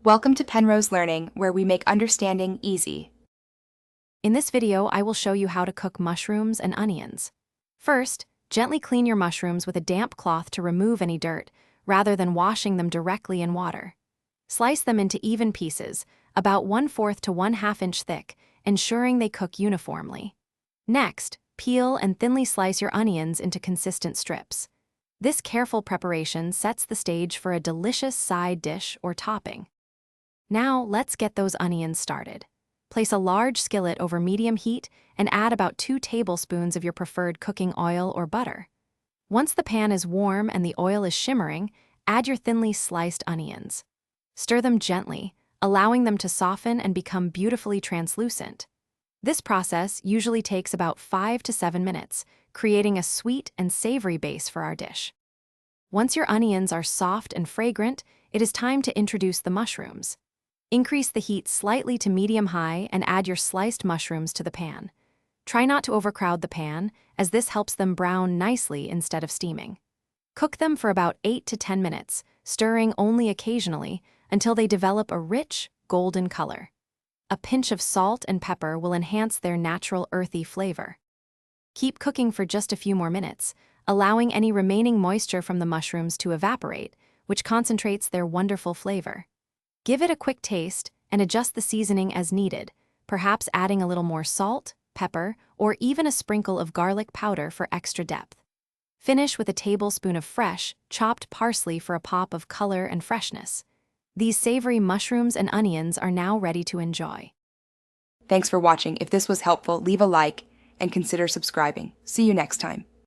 Welcome to Penrose Learning, where we make understanding easy. In this video, I will show you how to cook mushrooms and onions. First, gently clean your mushrooms with a damp cloth to remove any dirt, rather than washing them directly in water. Slice them into even pieces, about 1/4 to 1/2 inch thick, ensuring they cook uniformly. Next, peel and thinly slice your onions into consistent strips. This careful preparation sets the stage for a delicious side dish or topping. Now, let's get those onions started. Place a large skillet over medium heat and add about 2 tablespoons of your preferred cooking oil or butter. Once the pan is warm and the oil is shimmering, add your thinly sliced onions. Stir them gently, allowing them to soften and become beautifully translucent. This process usually takes about 5 to 7 minutes, creating a sweet and savory base for our dish. Once your onions are soft and fragrant, it is time to introduce the mushrooms. Increase the heat slightly to medium-high and add your sliced mushrooms to the pan. Try not to overcrowd the pan, as this helps them brown nicely instead of steaming. Cook them for about 8 to 10 minutes, stirring only occasionally, until they develop a rich, golden color. A pinch of salt and pepper will enhance their natural earthy flavor. Keep cooking for just a few more minutes, allowing any remaining moisture from the mushrooms to evaporate, which concentrates their wonderful flavor. Give it a quick taste and adjust the seasoning as needed, perhaps adding a little more salt, pepper, or even a sprinkle of garlic powder for extra depth. Finish with a tablespoon of fresh, chopped parsley for a pop of color and freshness. These savory mushrooms and onions are now ready to enjoy. Thanks for watching. If this was helpful, leave a like and consider subscribing. See you next time.